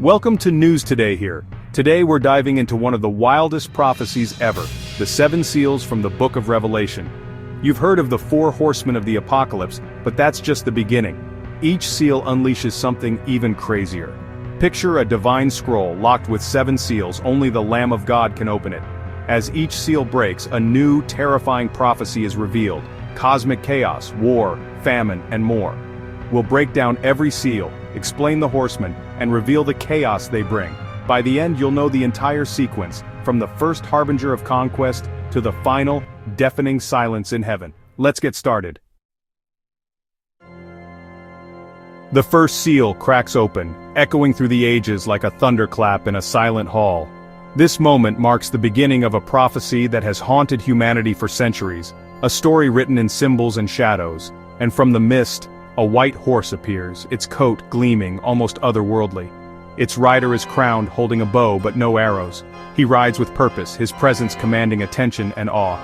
Welcome to Newstodayhere. Today we're diving into one of the wildest prophecies ever, the 7 seals from the Book of Revelation. You've heard of the 4 horsemen of the apocalypse, but that's just the beginning. Each seal unleashes something even crazier. Picture a divine scroll locked with 7 seals, only the Lamb of God can open it. As each seal breaks, a new, terrifying prophecy is revealed. Cosmic chaos, war, famine, and more. We'll break down every seal, explain the horsemen, and reveal the chaos they bring. By the end you'll know the entire sequence, from the first harbinger of conquest to the final, deafening silence in heaven. Let's get started. The first seal cracks open, echoing through the ages like a thunderclap in a silent hall. This moment marks the beginning of a prophecy that has haunted humanity for centuries, a story written in symbols and shadows, and from the mist, a white horse appears, its coat gleaming, almost otherworldly. Its rider is crowned, holding a bow but no arrows. He rides with purpose, his presence commanding attention and awe.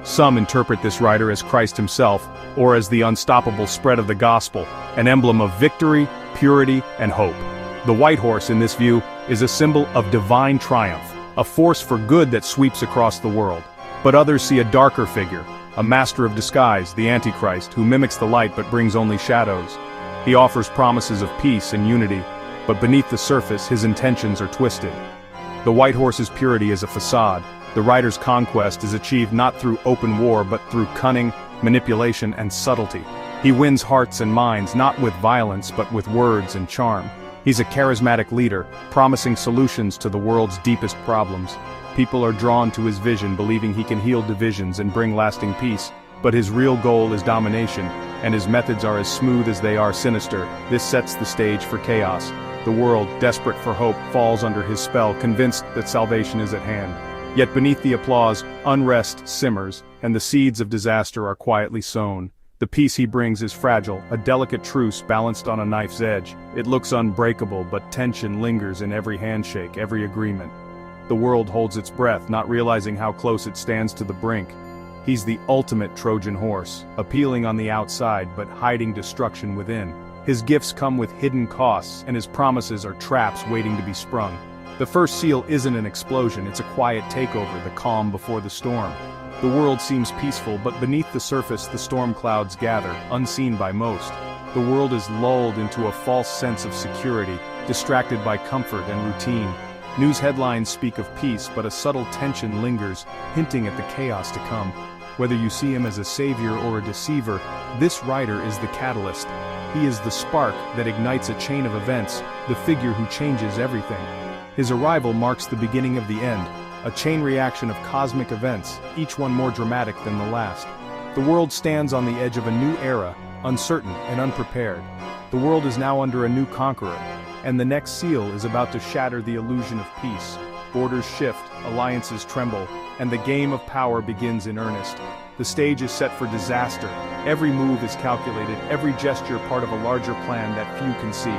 Some interpret this rider as Christ himself, or as the unstoppable spread of the gospel, an emblem of victory, purity, and hope. The white horse in this view is a symbol of divine triumph, a force for good that sweeps across the world. But others see a darker figure, a master of disguise, the Antichrist, who mimics the light but brings only shadows. He offers promises of peace and unity, but beneath the surface his intentions are twisted. The white horse's purity is a facade. The rider's conquest is achieved not through open war but through cunning, manipulation, and subtlety. He wins hearts and minds not with violence but with words and charm. He's a charismatic leader, promising solutions to the world's deepest problems. People are drawn to his vision, believing he can heal divisions and bring lasting peace. But his real goal is domination, and his methods are as smooth as they are sinister. This sets the stage for chaos. The world, desperate for hope, falls under his spell, convinced that salvation is at hand. Yet beneath the applause, unrest simmers, and the seeds of disaster are quietly sown. The peace he brings is fragile, a delicate truce balanced on a knife's edge. It looks unbreakable, but tension lingers in every handshake, every agreement. The world holds its breath, not realizing how close it stands to the brink. He's the ultimate Trojan horse, appealing on the outside but hiding destruction within. His gifts come with hidden costs, and his promises are traps waiting to be sprung. The first seal isn't an explosion, it's a quiet takeover, the calm before the storm. The world seems peaceful, but beneath the surface the storm clouds gather, unseen by most. The world is lulled into a false sense of security, distracted by comfort and routine. News headlines speak of peace, but a subtle tension lingers, hinting at the chaos to come. Whether you see him as a savior or a deceiver, this rider is the catalyst. He is the spark that ignites a chain of events, the figure who changes everything. His arrival marks the beginning of the end, a chain reaction of cosmic events, each one more dramatic than the last. The world stands on the edge of a new era, uncertain and unprepared. The world is now under a new conqueror, and the next seal is about to shatter the illusion of peace. Borders shift, alliances tremble, and the game of power begins in earnest. The stage is set for disaster. Every move is calculated, every gesture part of a larger plan that few can see.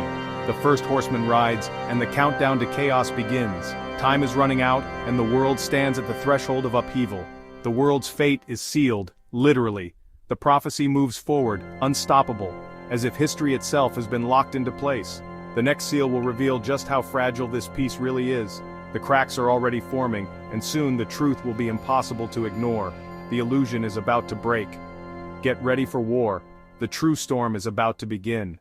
The first horseman rides, and the countdown to chaos begins. Time is running out, and the world stands at the threshold of upheaval. The world's fate is sealed, literally. The prophecy moves forward, unstoppable, as if history itself has been locked into place. The next seal will reveal just how fragile this peace really is. The cracks are already forming, and soon the truth will be impossible to ignore. The illusion is about to break. Get ready for war. The true storm is about to begin.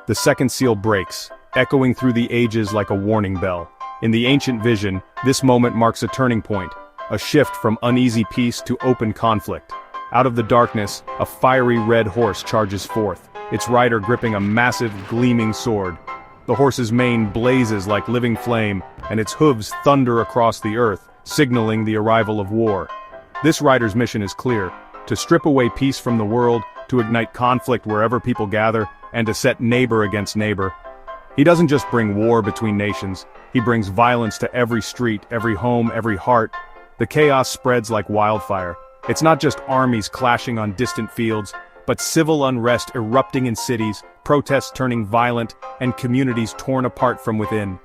The second seal breaks, echoing through the ages like a warning bell. In the ancient vision, this moment marks a turning point, a shift from uneasy peace to open conflict. Out of the darkness, a fiery red horse charges forth, its rider gripping a massive, gleaming sword. The horse's mane blazes like living flame, and its hooves thunder across the earth, signaling the arrival of war. This rider's mission is clear: to strip away peace from the world, to ignite conflict wherever people gather, and to set neighbor against neighbor. He doesn't just bring war between nations, he brings violence to every street, every home, every heart. The chaos spreads like wildfire. It's not just armies clashing on distant fields, but civil unrest erupting in cities, protests turning violent, and communities torn apart from within.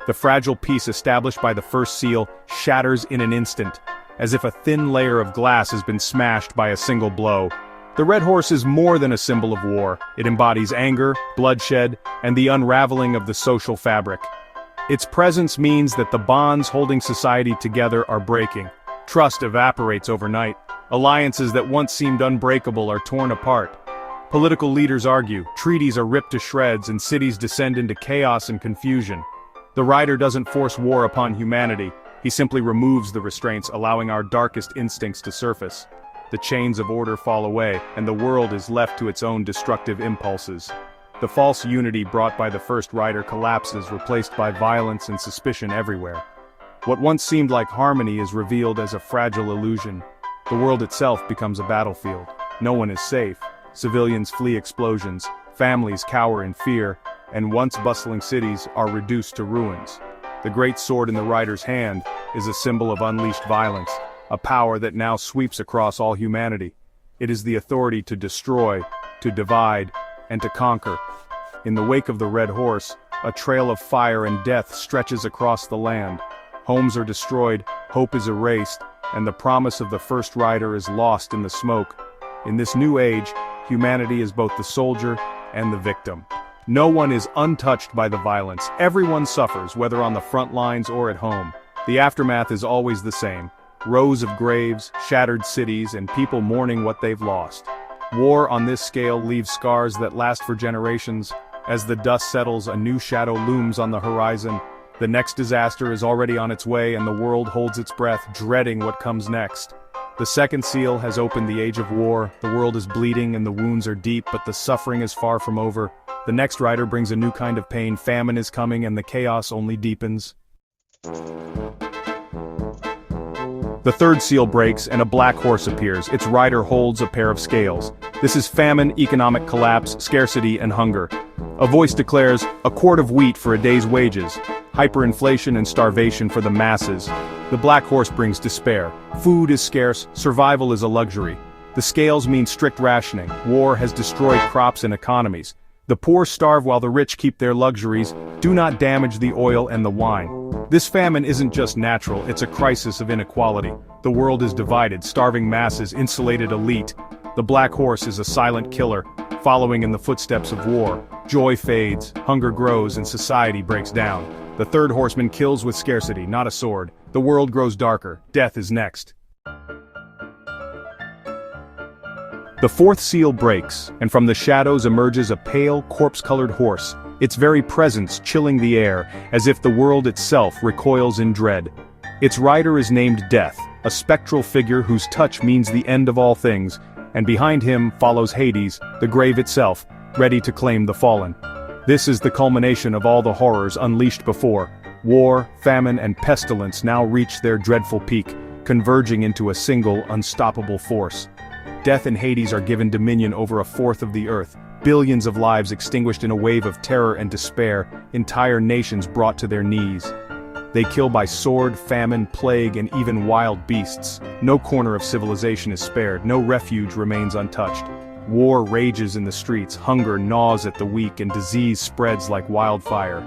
The fragile peace established by the first seal shatters in an instant, as if a thin layer of glass has been smashed by a single blow. The red horse is more than a symbol of war. It embodies anger, bloodshed, and the unraveling of the social fabric. Its presence means that the bonds holding society together are breaking. Trust evaporates overnight. Alliances that once seemed unbreakable are torn apart. Political leaders argue, treaties are ripped to shreds, and cities descend into chaos and confusion. The rider doesn't force war upon humanity. He simply removes the restraints, allowing our darkest instincts to surface. The chains of order fall away, and the world is left to its own destructive impulses. The false unity brought by the first rider collapses, replaced by violence and suspicion everywhere. What once seemed like harmony is revealed as a fragile illusion. The world itself becomes a battlefield. No one is safe. Civilians flee explosions, families cower in fear, and once bustling cities are reduced to ruins. The great sword in the rider's hand is a symbol of unleashed violence, a power that now sweeps across all humanity. It is the authority to destroy, to divide, and to conquer. In the wake of the red horse, a trail of fire and death stretches across the land. Homes are destroyed, hope is erased, and the promise of the first rider is lost in the smoke. In this new age, humanity is both the soldier and the victim. No one is untouched by the violence. Everyone suffers, whether on the front lines or at home. The aftermath is always the same. Rows of graves, shattered cities, and people mourning what they've lost. War on this scale leaves scars that last for generations. As the dust settles, a new shadow looms on the horizon. The next disaster is already on its way, and the world holds its breath, dreading what comes next. The second seal has opened the age of war. The world is bleeding and the wounds are deep, but the suffering is far from over. The next rider brings a new kind of pain. Famine is coming and the chaos only deepens. The third seal breaks and a black horse appears. Its rider holds a pair of scales. This is famine, economic collapse, scarcity, and hunger. A voice declares, a quart of wheat for a day's wages. Hyperinflation and starvation for the masses. The black horse brings despair. Food is scarce, survival is a luxury. The scales mean strict rationing. War has destroyed crops and economies. The poor starve while the rich keep their luxuries. Do not damage the oil and the wine. This famine isn't just natural, it's a crisis of inequality. The world is divided, starving masses, insulated elite. The black horse is a silent killer, following in the footsteps of war. Joy fades, hunger grows, and society breaks down. The third horseman kills with scarcity, not a sword. The world grows darker. Death is next. The fourth seal breaks, and from the shadows emerges a pale, corpse-colored horse, its very presence chilling the air, as if the world itself recoils in dread. Its rider is named Death, a spectral figure whose touch means the end of all things, and behind him follows Hades, the grave itself, ready to claim the fallen. This is the culmination of all the horrors unleashed before. War, famine, and pestilence now reach their dreadful peak, converging into a single, unstoppable force. Death and Hades are given dominion over a fourth of the earth, billions of lives extinguished in a wave of terror and despair, entire nations brought to their knees. They kill by sword, famine, plague, and even wild beasts. No corner of civilization is spared, no refuge remains untouched. War rages in the streets, hunger gnaws at the weak, and disease spreads like wildfire.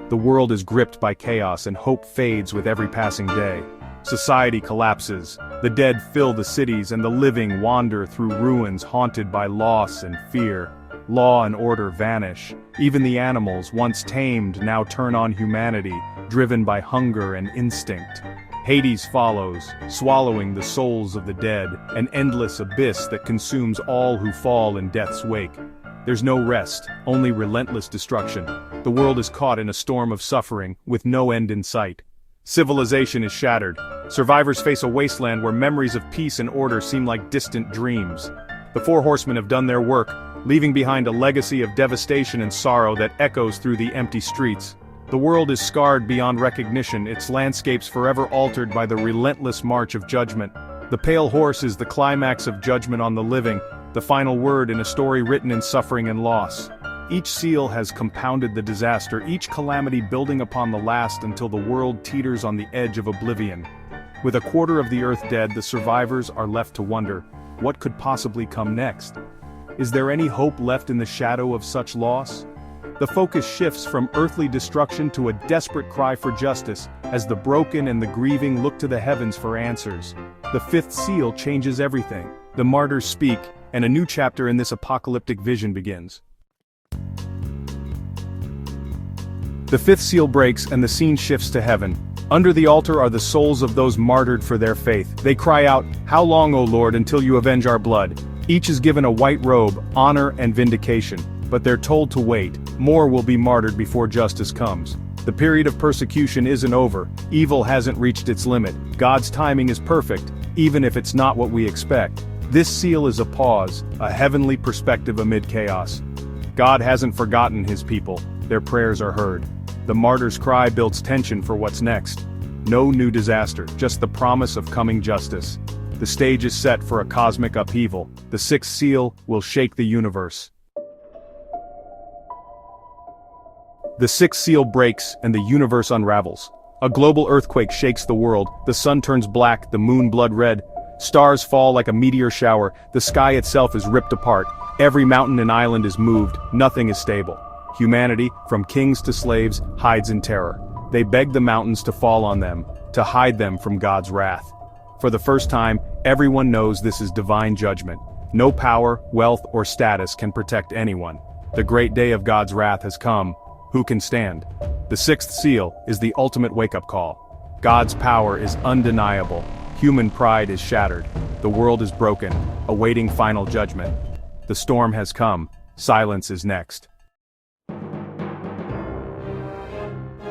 The world is gripped by chaos and hope fades with every passing day. Society collapses, the dead fill the cities, and the living wander through ruins haunted by loss and fear. Law and order vanish. Even the animals, once tamed, now turn on humanity, driven by hunger and instinct. Hades follows, swallowing the souls of the dead, an endless abyss that consumes all who fall in death's wake. There's no rest, only relentless destruction. The world is caught in a storm of suffering, with no end in sight. Civilization is shattered. Survivors face a wasteland where memories of peace and order seem like distant dreams. The four horsemen have done their work, leaving behind a legacy of devastation and sorrow that echoes through the empty streets. The world is scarred beyond recognition, its landscapes forever altered by the relentless march of judgment. The pale horse is the climax of judgment on the living, the final word in a story written in suffering and loss. Each seal has compounded the disaster, each calamity building upon the last until the world teeters on the edge of oblivion. With a quarter of the earth dead, the survivors are left to wonder, what could possibly come next? Is there any hope left in the shadow of such loss? The focus shifts from earthly destruction to a desperate cry for justice, as the broken and the grieving look to the heavens for answers. The fifth seal changes everything. The martyrs speak, and a new chapter in this apocalyptic vision begins. The fifth seal breaks and the scene shifts to heaven. Under the altar are the souls of those martyred for their faith. They cry out, "How long, O Lord, until you avenge our blood?" Each is given a white robe, honor and vindication, but they're told to wait. More will be martyred before justice comes. The period of persecution isn't over. Evil hasn't reached its limit. God's timing is perfect, even if it's not what we expect. This seal is a pause, a heavenly perspective amid chaos. God hasn't forgotten his people. Their prayers are heard. The martyr's cry builds tension for what's next. No new disaster, just the promise of coming justice. The stage is set for a cosmic upheaval. The sixth seal will shake the universe. The sixth seal breaks and the universe unravels. A global earthquake shakes the world. The sun turns black, the moon blood red. Stars fall like a meteor shower. The sky itself is ripped apart. Every mountain and island is moved. Nothing is stable. Humanity, from kings to slaves, hides in terror. They beg the mountains to fall on them, to hide them from God's wrath. For the first time, everyone knows this is divine judgment. No power, wealth, or status can protect anyone. The great day of God's wrath has come. Who can stand? The sixth seal is the ultimate wake-up call. God's power is undeniable. Human pride is shattered. The world is broken, awaiting final judgment. The storm has come. Silence is next.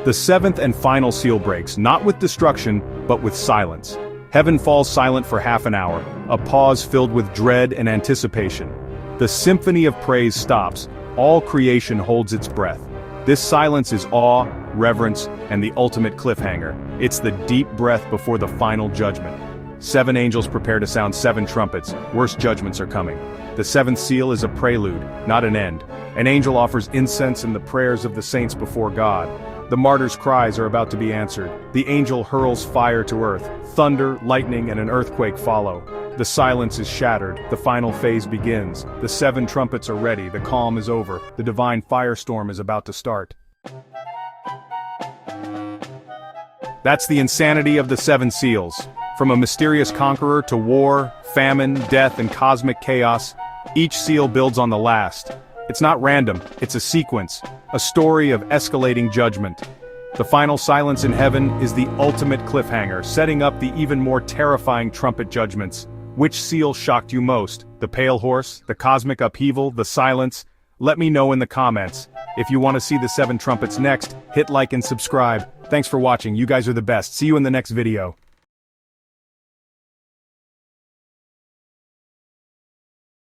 The seventh and final seal breaks, not with destruction, but with silence. Heaven falls silent for half an hour, a pause filled with dread and anticipation. The symphony of praise stops. All creation holds its breath. This silence is awe, reverence, and the ultimate cliffhanger. It's the deep breath before the final judgment. 7 angels prepare to sound 7 trumpets. Worse judgments are coming. The seventh seal is a prelude, not an end. An angel offers incense and the prayers of the saints before God. The martyrs' cries are about to be answered. The angel hurls fire to earth. Thunder, lightning, and an earthquake follow. The silence is shattered. The final phase begins. The 7 trumpets are ready. The calm is over. The divine firestorm is about to start. That's the insanity of the 7 seals. From a mysterious conqueror to war, famine, death, and cosmic chaos, each seal builds on the last. It's not random, it's a sequence, a story of escalating judgment. The final silence in heaven is the ultimate cliffhanger, setting up the even more terrifying trumpet judgments. Which seal shocked you most? The pale horse, the cosmic upheaval, the silence? Let me know in the comments. If you want to see the 7 trumpets next, hit like and subscribe. Thanks for watching, you guys are the best. See you in the next video.